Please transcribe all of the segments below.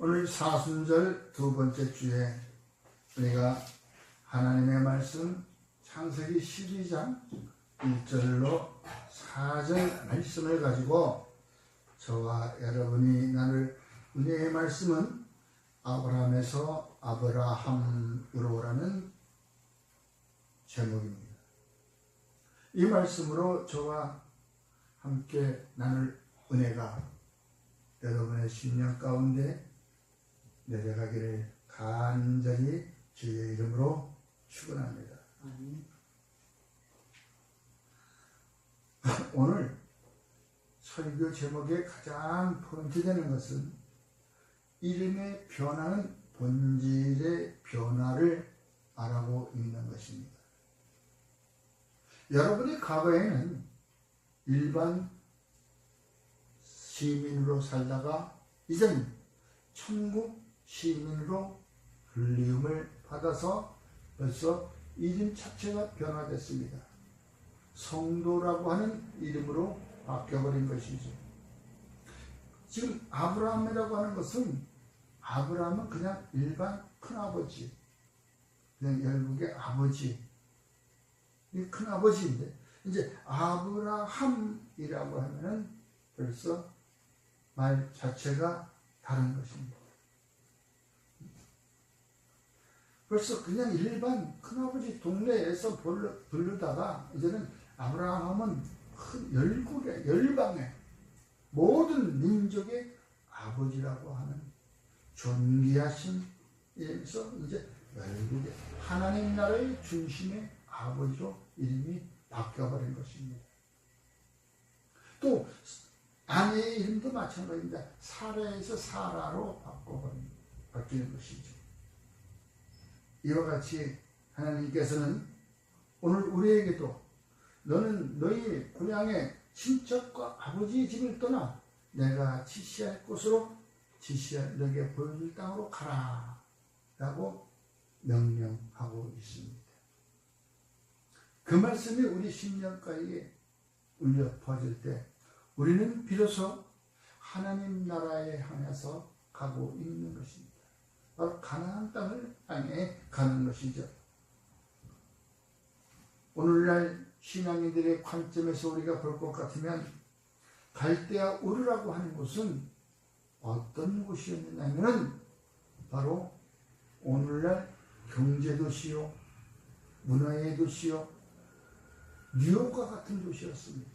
오늘 사순절 두 번째 주에 우리가 하나님의 말씀 창세기 12장 1절로 4절 말씀을 가지고 저와 여러분이 나눌 은혜의 말씀은 아브라함에서 아브라함으로라는 제목입니다. 이 말씀으로 저와 함께 나눌 은혜가 여러분의 심령 가운데 내려가기를 간절히 주의 이름으로 축원합니다. 오늘 설교 제목의 가장 포인트 되는 것은 이름의 변화는 본질의 변화를 말하고 있는 것입니다. 여러분이 과거에는 일반 시민으로 살다가 이제는 천국 시민으로 불리움을 받아서 벌써 이름 자체가 변화됐습니다. 성도라고 하는 이름으로 바뀌어버린 것이죠. 지금 아브라함이라고 하는 것은 아브라함은 그냥 일반 큰아버지, 그냥 열국의 아버지, 이 큰아버지인데 이제 아브라함이라고 하면은 벌써 말 자체가 다른 것입니다. 벌써 그냥 일반 큰아버지 동네에서 부르다가 이제는 아브라함은 큰 열국의 열방의 모든 민족의 아버지라고 하는 존귀하신 이름에서 이제 열국의 하나님 나라의 중심의 아버지로 이름이 바뀌어버린 것입니다. 또 아내의 이름도 마찬가지입니다. 사라에서 사라로 바뀌는 것이죠. 이와 같이 하나님께서는 오늘 우리에게도 너는 너희 고향의 친척과 아버지의 집을 떠나 내가 지시할 곳으로 지시할 너에게 보여줄 땅으로 가라 라고 명령하고 있습니다. 그 말씀이 우리 심령가에 울려 퍼질 때 우리는 비로소 하나님 나라에 향해서 가고 있는 것입니다. 바로 가나안 땅을 향해 가는 것이죠. 오늘날 신앙인들의 관점에서 우리가 볼 것 같으면 갈대아 우르라고 하는 곳은 어떤 곳이었냐면 바로 오늘날 경제도시요, 문화의 도시요, 뉴욕과 같은 도시였습니다.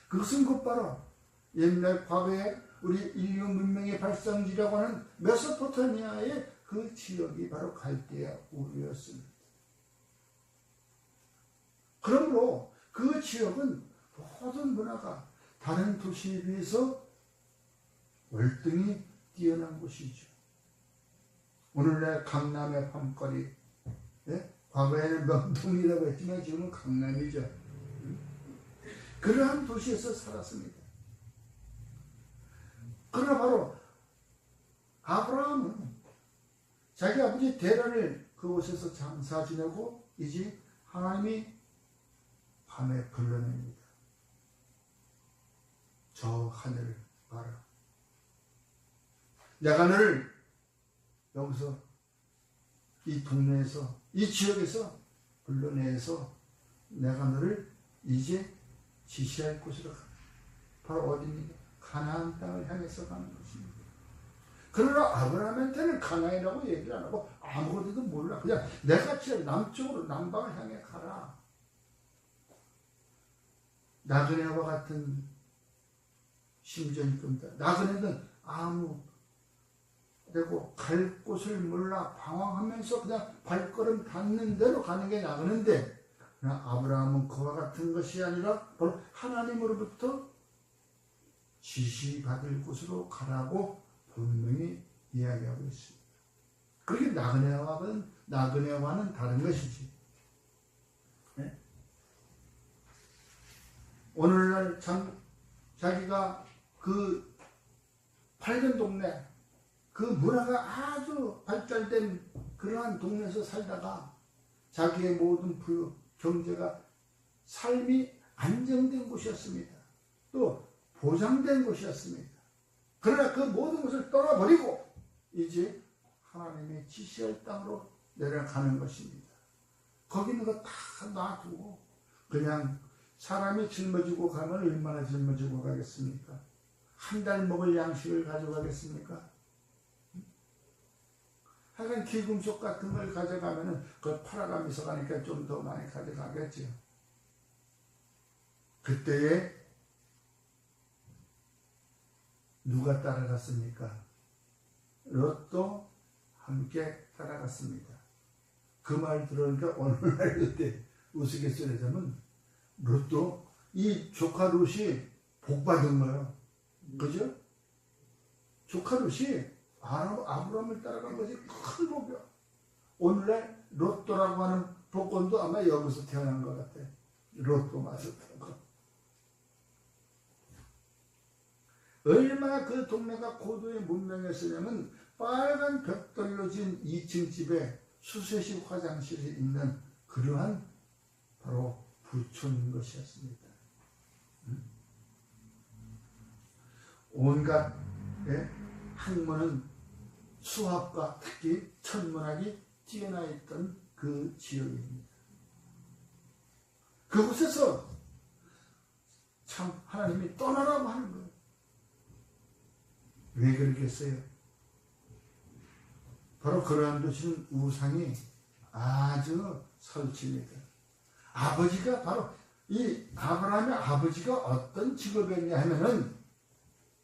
그것은 곧바로 옛날 과거에 우리 인류 문명의 발상지라고 하는 메소포타미아의 그 지역이 바로 갈대아 우르였습니다. 그러므로 그 지역은 모든 문화가 다른 도시에 비해서 월등히 뛰어난 곳이죠. 오늘날 강남의 밤거리, 과거에는 명동이라고 했지만 지금은 강남이죠. 그러한 도시에서 살았습니다. 그러나 바로 아브라함은 자기 아버지 데라를 그곳에서 장사 지내고 이제 하나님이 밤에 불러냅니다. 저 하늘을 봐라. 내가 너를 여기서 이 동네에서 이 지역에서 불러내서 내가 너를 이제 지시할 곳으로 가. 바로 어디입니까? 가나안 땅을 향해서 가는 것입니다. 그러나 아브라함한테는 가나안이라고 얘기를 안 하고 아무것도 몰라. 그냥 내같이 남쪽으로 남방을 향해 가라. 나그네와 같은 심정이 끔다. 나그네는 아무 되고 갈 곳을 몰라 방황하면서 그냥 발걸음 닿는 대로 가는 게 나그네인데 아브라함은 그와 같은 것이 아니라 바로 하나님으로부터 지시받을 곳으로 가라고 분명히 이야기하고 있습니다. 그게 나그네와는 다른 것이지. 네? 오늘날 자기가 그 밝은 동네, 그 문화가 아주 발달된 그러한 동네에서 살다가 자기의 모든 경제가 삶이 안정된 곳이었습니다. 또 보장된 곳이었습니다. 그러나 그 모든 것을 떠나버리고 이제 하나님의 지시할 땅으로 내려가는 것입니다. 거기 있는 거 다 놔두고 그냥 사람이 짊어지고 가면 얼마나 짊어지고 가겠습니까? 한 달 먹을 양식을 가져가겠습니까? 하여간 기금속 같은 걸 가져가면은 그걸 팔아가면서 가니까 좀 더 많이 가져가겠죠. 그때에 누가 따라갔습니까? 롯도 함께 따라갔습니다. 그 말 들으니까 오늘날 그때 우스갯소리자면 롯도 이 조카 롯이 복 받은 거예요. 그죠? 조카 롯이 아브라함을 따라간 것이 큰 복이야. 오늘날 롯도라고 하는 복권도 아마 여기서 태어난 것 같아. 롯도 맞았던 거. 얼마나 그 동네가 고도의 문명이었으냐면 빨간 벽돌로 지은 2층 집에 수세식 화장실이 있는 그러한 바로 부촌인 것이었습니다. 온갖 학문은 수학과 특히 천문학이 뛰어나 있던 그 지역입니다. 그곳에서 참 하나님이 떠나라고 하는 거예요. 왜 그러겠어요? 바로 그러한 도시는 우상이 아주 설치입니다. 아버지가 바로 이 아브라함의 아버지가 어떤 직업이었냐 하면은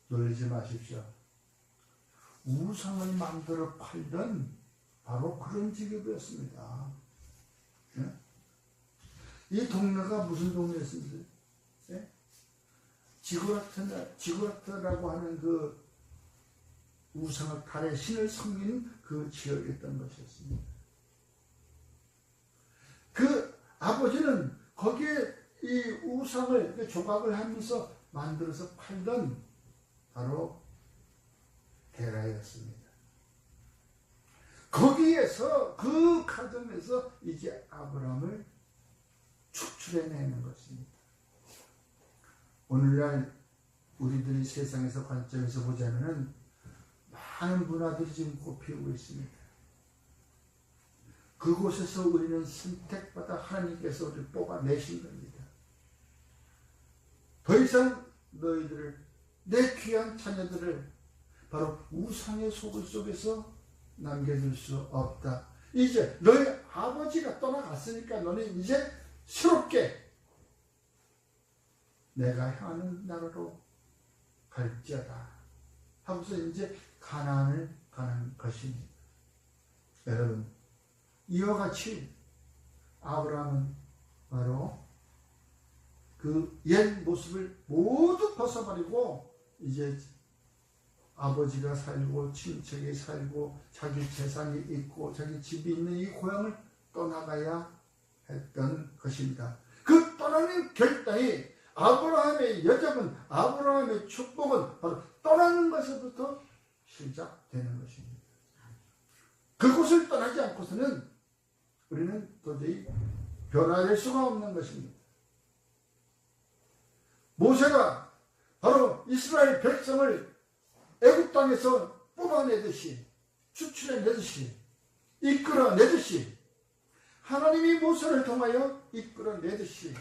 놀라지 마십시오. 우상을 만들어 팔던 바로 그런 직업이었습니다. 예? 이 동네가 무슨 동네였습니까? 예? 지구라트라고 하는 그 우상을 달의 신을 섬기는 그 지역이었던 것이었습니다. 그 아버지는 거기에 이 우상을 조각을 하면서 만들어서 팔던 바로 게라였습니다. 거기에서 그 가정에서 이제 아브라함을 축출해내는 것입니다. 오늘날 우리들이 세상에서 관점에서 보자면은 많은 문화들이 지금 꽃피우고 있습니다. 그곳에서 우리는 선택받아 하나님께서 우리를 뽑아내신 겁니다. 더 이상 너희들을, 내 귀한 자녀들을 바로 우상의 소굴 속에서 남겨둘 수 없다. 이제 너희 아버지가 떠나갔으니까 너는 이제 새롭게 내가 향하는 나라로 갈지어다 하고서 이제 가나안을 가는 것입니다. 여러분, 이와 같이 아브라함은 바로 그 옛 모습을 모두 벗어버리고 이제 아버지가 살고 친척이 살고 자기 재산이 있고 자기 집이 있는 이 고향을 떠나가야 했던 것입니다. 그 떠나는 결단이 아브라함의 여정은, 아브라함의 축복은 바로 떠나는 것에서부터 시작되는 것입니다. 그곳을 떠나지 않고서는 우리는 도저히 변화될 수가 없는 것입니다. 모세가 바로 이스라엘 백성을 애굽 땅에서 뽑아내듯이, 추출해내듯이, 이끌어내듯이, 하나님이 모세를 통하여 이끌어내듯이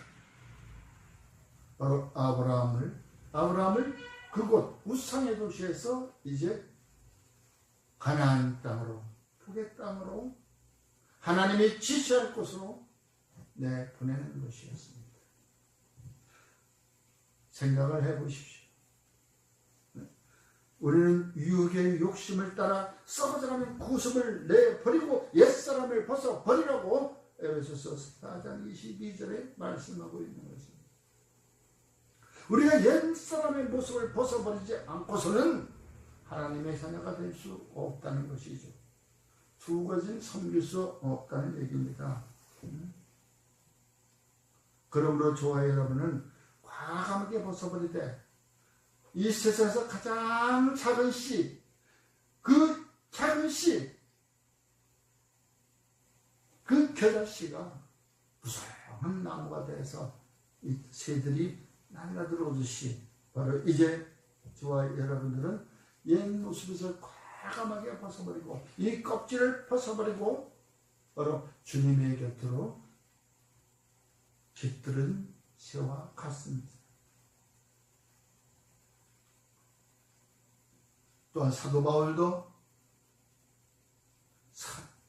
바로 아브라함을 그곳 우상의 도시에서 이제 가나안 땅으로, 북의 땅으로 하나님이 지시할 곳으로 내보내는 것이었습니다. 생각을 해보십시오. 우리는 유혹의 욕심을 따라 썩어져가는 구습을 내버리고 옛사람을 벗어버리라고 에베소서 4장 22절에 말씀하고 있는 것입니다. 우리가 옛사람의 모습을 벗어버리지 않고서는 하나님의 자녀가 될 수 없다는 것이죠. 두 가지는 섬길 수 없다는 얘기입니다. 그러므로 저와 여러분은 과감하게 벗어버리되 이 세상에서 가장 작은 씨, 그 작은 씨, 그 겨자씨가 무성한 나무가 돼서 이 새들이 날라들어오듯이 바로 이제 저와 여러분들은 옛 모습에서 과감하게 벗어버리고 이 껍질을 벗어버리고 바로 주님의 곁으로 깃들은 새와 같습니다. 또한 사도 바울도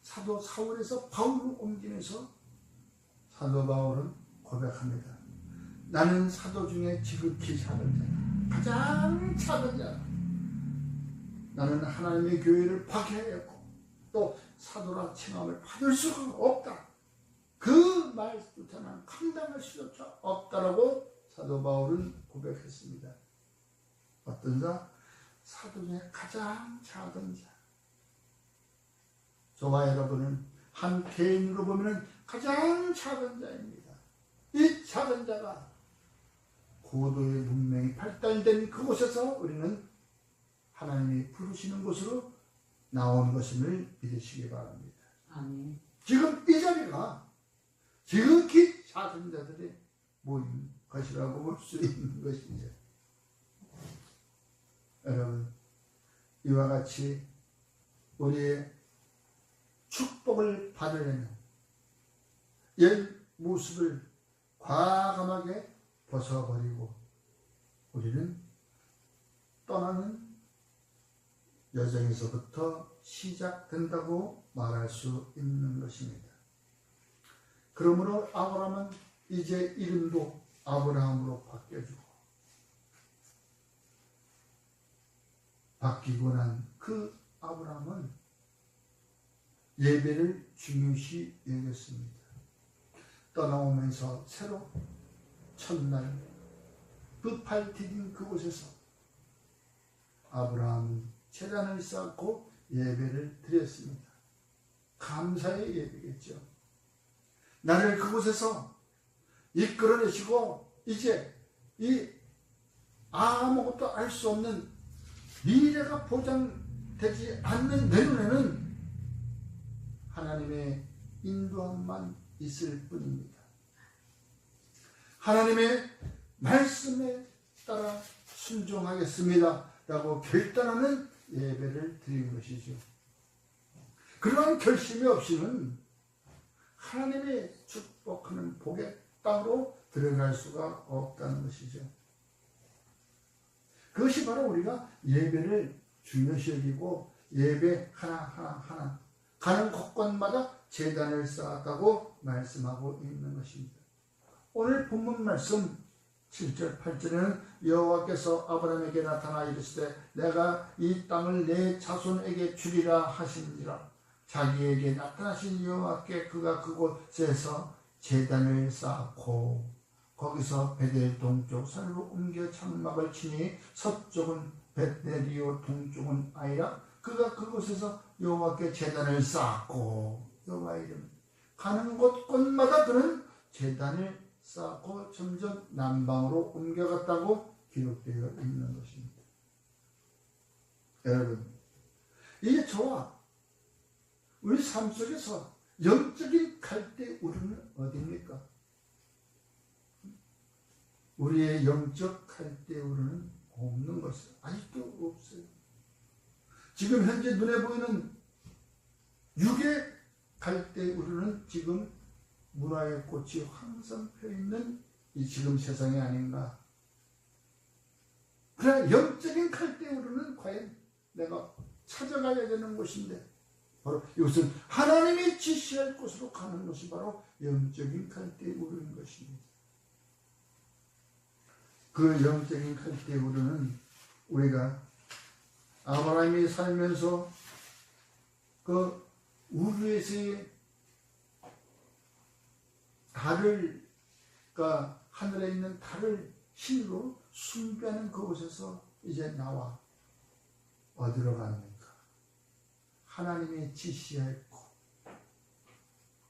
사도 사울에서 바울로 옮기면서 사도 바울은 고백합니다. 나는 사도 중에 지극히 작은 자다. 가장 작은 자다. 나는 하나님의 교회를 파괴하였고 또 사도라 칭함을 받을 수가 없다. 그 말부터 난 감당할 수조차 없다라고 사도 바울은 고백했습니다. 어떤 자? 사도 중에 가장 작은 자. 저와 여러분은 한 개인으로 보면 가장 작은 자입니다. 이 작은 자가 고도의 문명이 발달된 그곳에서 우리는 하나님이 부르시는 곳으로 나온 것임을 믿으시기 바랍니다. 아멘. 지금 이 자리가 지극히 작은 자들의 모인 것이라고 볼 수 있는 것이죠. 여러분, 이와 같이 우리의 축복을 받으려면 옛 모습을 과감하게 벗어버리고 우리는 떠나는 여정에서부터 시작된다고 말할 수 있는 것입니다. 그러므로 아브라함은 이제 이름도 아브라함으로 바뀌어주고 바뀌고 난 그 아브라함은 예배를 중요시 여겼습니다. 떠나오면서 새로 첫날 그 발 디딘 그곳에서 아브라함은 제단을 쌓고 예배를 드렸습니다. 감사의 예배겠죠. 나를 그곳에서 이끌어내시고 이제 이 아무것도 알 수 없는 미래가 보장되지 않는 내 눈에는 하나님의 인도함만 있을 뿐입니다. 하나님의 말씀에 따라 순종하겠습니다 라고 결단하는 예배를 드린 것이죠. 그러한 결심이 없이는 하나님의 축복하는 복의 땅으로 들어갈 수가 없다는 것이죠. 그것이 바로 우리가 예배를 중요시 여기고 예배 하나 가는 곳곳마다 제단을 쌓았다고 말씀하고 있는 것입니다. 오늘 본문 말씀 7절 8절에는 여호와께서 아브라함에게 나타나 이르시되 내가 이 땅을 내 자손에게 주리라 하시니라. 자기에게 나타나신 여호와께 그가 그곳에서 제단을 쌓고 거기서 베델 동쪽 산으로 옮겨 장막을 치니 서쪽은 벳네리오 동쪽은 아이라. 그가 그곳에서 여호와께 제단을 쌓고 여호와 이름 가는 곳곳마다 그는 제단을 쌓고 점점 남방으로 옮겨갔다고 기록되어 있는 것입니다. 여러분, 이게 저와 우리 삶 속에서 영적인 갈대우르는 어디입니까? 우리의 영적 갈대우르는 없는 것은 아직도 없어요. 지금 현재 눈에 보이는 육의 갈대우르는 지금 문화의 꽃이 항상 펴있는 이 지금 세상이 아닌가. 그러나 영적인 갈대우르는 과연 내가 찾아가야 되는 곳인데 바로 이것은 하나님이 지시할 곳으로 가는 것이 바로 영적인 갈대우르는 것입니다. 그 영적인 갈대우르는 우리가 아브라함이 살면서 그 우주에서의 달을, 그러니까 하늘에 있는 달을 신으로 숭배하는 그곳에서 이제 나와 어디로 갑니까? 하나님의 지시할 곳,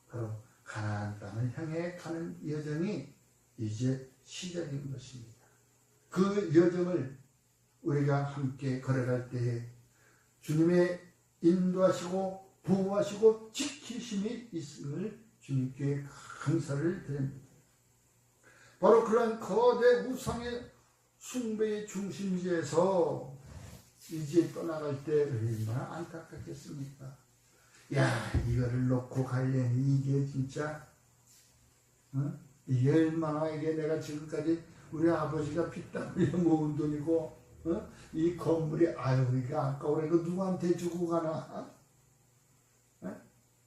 바로 가나안 땅을 향해 가는 여정이 이제 시작인 것입니다. 그 여정을 우리가 함께 걸어갈 때에 주님의 인도하시고 보호하시고 지키심이 있음을 주님께 감사를 드립니다. 바로 그런 거대 우상의 숭배의 중심지에서 이제 떠나갈 때 얼마나 안타깝겠습니까? 야, 이거를 놓고 가려니 이게 진짜 이게 얼마나 이게 내가 지금까지 우리 아버지가 피땀 흘려 모은 돈이고 이 건물이 아유 이게 아까워 이거 누구한테 주고 가나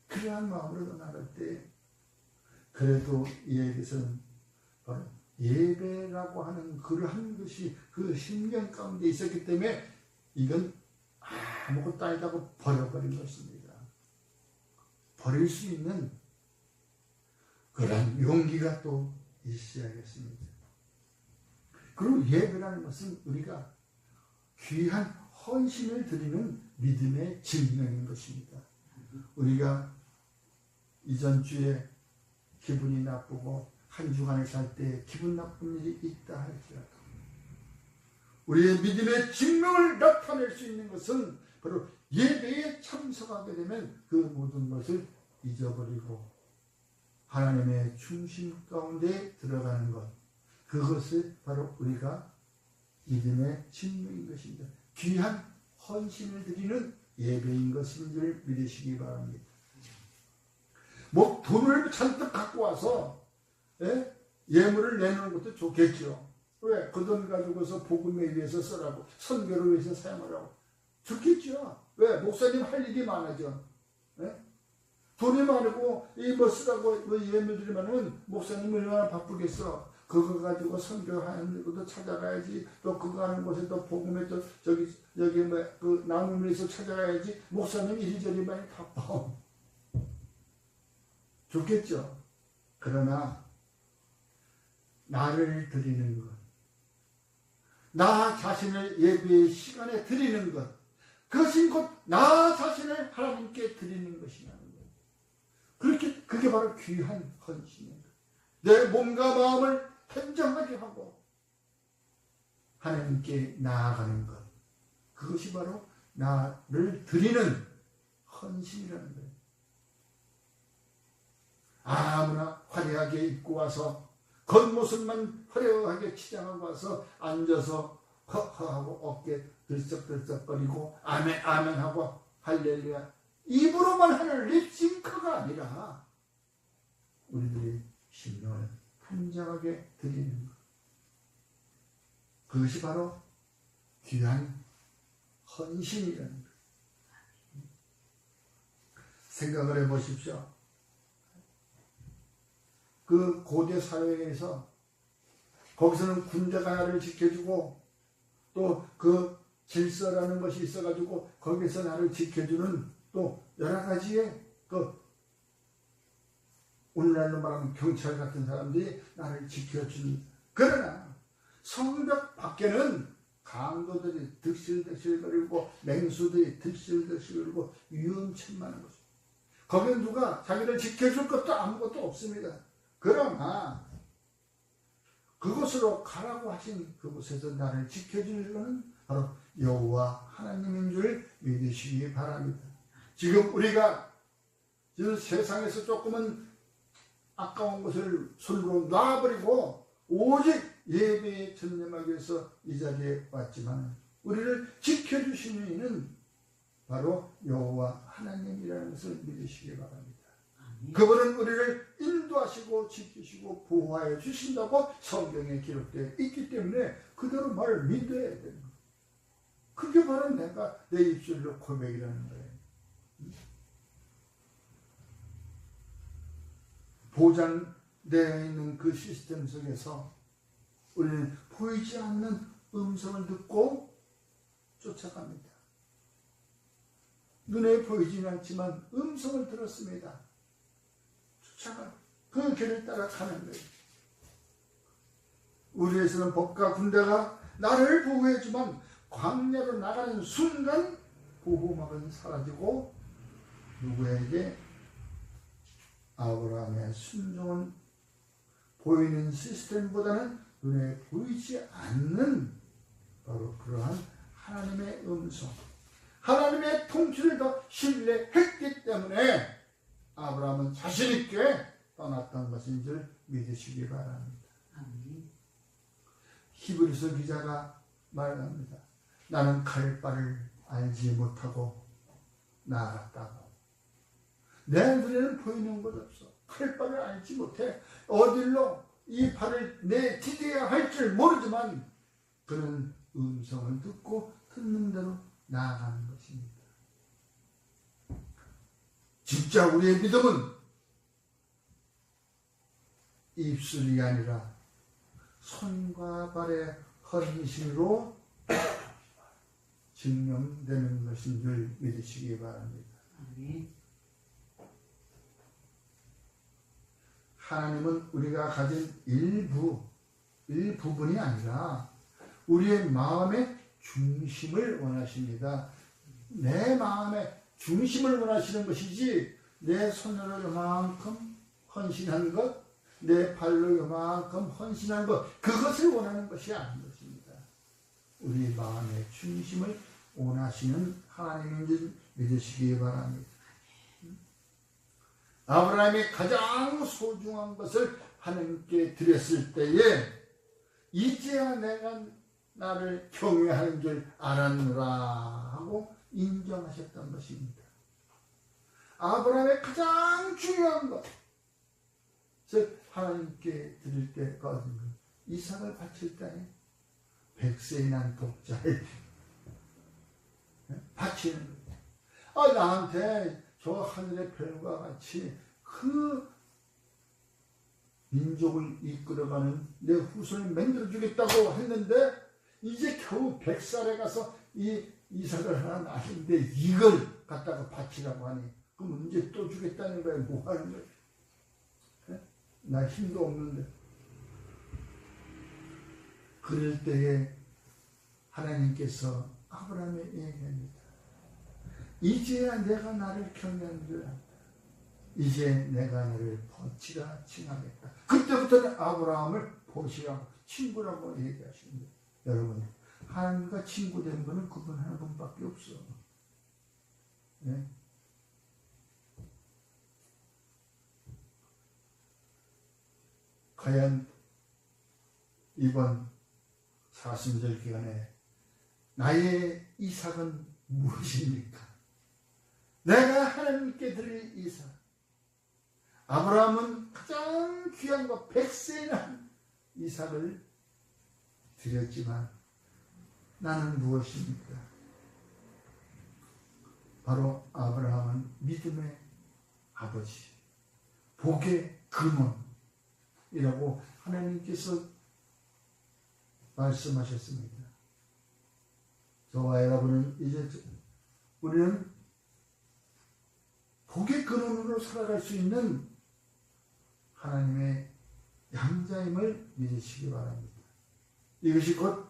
그러한 마음으로 나갈 때 그래도 이에게서는 바로 예배라고 하는 그러한 것이 그 심령 가운데 있었기 때문에 이건 아무것도 아니다고 버려버린 것입니다. 버릴 수 있는 그런 용기가 또 있어야겠습니다. 그리고 예배라는 것은 우리가 귀한 헌신을 드리는 믿음의 증명인 것입니다. 우리가 이전 주에 기분이 나쁘고 한 주간을 살 때 기분 나쁜 일이 있다 할지라도 우리의 믿음의 증명을 나타낼 수 있는 것은 바로 예배에 참석하게 되면 그 모든 것을 잊어버리고 하나님의 중심 가운데 들어가는 것, 그것을 바로 우리가 믿음의 증명인 것입니다. 귀한 헌신을 드리는 예배인 것인 줄 믿으시기 바랍니다. 뭐 돈을 잔뜩 갖고 와서 예물을 내놓는 것도 좋겠죠. 왜? 그 돈 가지고서 복음에 위해서 쓰라고, 선교를 위해서 사용하라고 좋겠죠. 왜? 목사님 할 일이 많아져. 돈이 많고 뭐 쓰라고 뭐 예물들이 많으면 목사님 얼마나 바쁘겠어. 그거 가지고 선교하는 것도 찾아가야지. 또 그거 하는 곳에 또 복음에 또 여기 뭐 그 나눔에서 찾아가야지. 목사님 이리저리 많이 바빠. 좋겠죠. 그러나 나를 드리는 것, 나 자신을 예배의 시간에 드리는 것, 그것이 곧 나 자신을 하나님께 드리는 것이라는 거예요. 그렇게 그게 바로 귀한 헌신인 거예요. 내 몸과 마음을 현장하게 하고 하나님께 나아가는 것, 그것이 바로 나를 드리는 헌신이라는 거예요. 아무나 화려하게 입고 와서 겉모습만 화려하게 치장하고 와서 앉아서 허허하고 어깨 들썩들썩거리고 아멘 아멘 하고 할렐루야 입으로만 하는 립싱크가 아니라 우리들의 심령을 현장하게 드리는 것, 그것이 바로 귀한 헌신이라는 것. 생각을 해보십시오. 그 고대 사회에서 거기서는 군대가 나를 지켜주고 또 그 질서라는 것이 있어가지고 거기서 나를 지켜주는 또 여러 가지의 그 오늘날로 말하면 경찰 같은 사람들이 나를 지켜주는, 그러나 성벽 밖에는 강도들이 득실득실거리고 맹수들이 득실득실거리고 위험천만한 것입니다. 거기는 누가 자기를 지켜줄 것도 아무것도 없습니다. 그러나 그곳으로 가라고 하신 그곳에서 나를 지켜주는 것은 바로 여호와 하나님인 줄 믿으시기 바랍니다. 지금 우리가 지금 세상에서 조금은 아까운 것을 손으로 놔버리고 오직 예배에 전념하기 위해서 이 자리에 왔지만 우리를 지켜주시는 이는 바로 여호와 하나님이라는 것을 믿으시기 바랍니다. 그분은 우리를 인도하시고 지키시고 보호하여 주신다고 성경에 기록되어 있기 때문에 그대로 말을 믿어야 되는 거예요. 그게 바로 내가 내 입술로 고백이라는 거예요. 보장되어 있는 그 시스템 속에서 우리는 보이지 않는 음성을 듣고 쫓아갑니다. 눈에 보이지는 않지만 음성을 들었습니다. 그 길을 따라가는 거예요. 우리에서는 법과 군대가 나를 보호해주면 광야로 나가는 순간 보호막은 사라지고 누구에게 아브라함의 순종은 보이는 시스템보다는 눈에 보이지 않는 바로 그러한 하나님의 음성, 하나님의 통치를 더 신뢰했기 때문에 아브라함은 자신있게 떠났던 것인 줄 믿으시기 바랍니다. 히브리서 기자가 말합니다. 나는 칼바를 알지 못하고 나아갔다고. 내 눈에는 보이는 것 없어. 칼바를 알지 못해. 어딜로 이 발을 내디뎌야 할 줄 모르지만 그는 음성을 듣고 듣는 대로 나아가는 것입니다. 진짜 우리의 믿음은 입술이 아니라 손과 발의 헌신으로 증명되는 것인 줄 믿으시기 바랍니다. 하나님은 우리가 가진 일부분이 아니라 우리의 마음의 중심을 원하십니다. 내 마음의 중심을 원하시는 것이지 내 손으로 요만큼 헌신한 것, 내 발로 요만큼 헌신한 것, 그것을 원하는 것이 아닌 것입니다. 우리 마음의 중심을 원하시는 하나님인 줄 믿으시기 바랍니다. 아브라함이 가장 소중한 것을 하나님께 드렸을 때에 이제야 내가 나를 경외하는 줄 알았노라 하고 인정하셨던 것입니다. 아브라함의 가장 중요한 것, 즉 하나님께 드릴 때 거듭 이삭을 바칠 때 백세에 난 독자를 바치는 거예요. 나한테 저 하늘의 별과 같이 그 민족을 이끌어가는 내 후손을 만들어주겠다고 했는데 이제 겨우 100살에 가서 이 이삭을 하나 낳았는데 이걸 갖다가 바치라고 하니 그럼 언제 또 주겠다는 거예요? 뭐 하는 거예요? 나 힘도 없는데. 그럴 때에 하나님께서 아브라함에 얘기합니다. 이제야 내가 나를 경외하는 줄 안다. 이제 내가 너를 보치라 칭하겠다. 그때부터는 아브라함을 보시라고 친구라고 얘기하십니다. 여러분, 하나님과 친구 된 분은 그분 하나뿐밖에 없어. 네? 과연 이번 사순절 기간에 나의 이삭은 무엇입니까? 내가 하나님께 드릴 이삭. 아브라함은 가장 귀한 것 100세에 난 이삭을 드렸지만 나는 무엇입니까? 바로 아브라함은 믿음의 아버지, 복의 근원이라고 하나님께서 말씀하셨습니다. 저와 여러분은 이제 우리는 복의 근원으로 살아갈 수 있는 하나님의 양자임을 믿으시기 바랍니다. 이것이 곧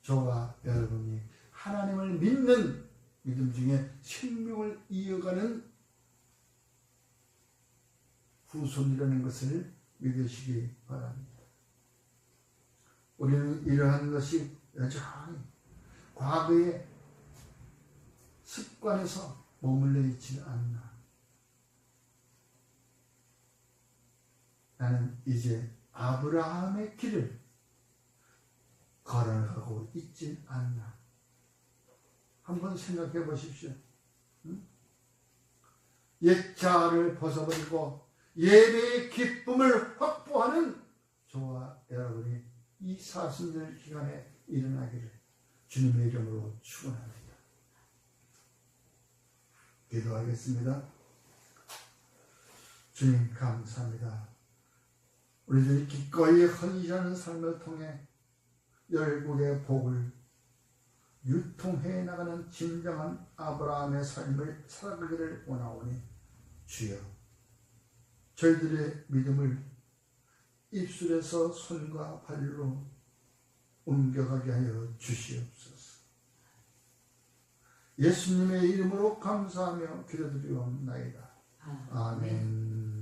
저와 여러분이 하나님을 믿는 믿음 중에 생명을 이어가는 후손이라는 것을 믿으시기 바랍니다. 우리는 이러한 것이 여전히 과거의 습관에서 머물러 있지 않나. 나는 이제 아브라함의 길을 걸어가고 있지 않나. 한번 생각해 보십시오. 옛 자아를 벗어버리고 예배의 기쁨을 확보하는 저와 여러분이 이 사순절 기간에 일어나기를 주님의 이름으로 축원합니다. 기도하겠습니다. 주님 감사합니다. 우리들이 기꺼이 헌신하는 삶을 통해 열국의 복을 유통해 나가는 진정한 아브라함의 삶을 살아가기를 원하오니 주여, 저희들의 믿음을 입술에서 손과 발로 옮겨가게 하여 주시옵소서. 예수님의 이름으로 감사하며 기도드리옵나이다. 아멘.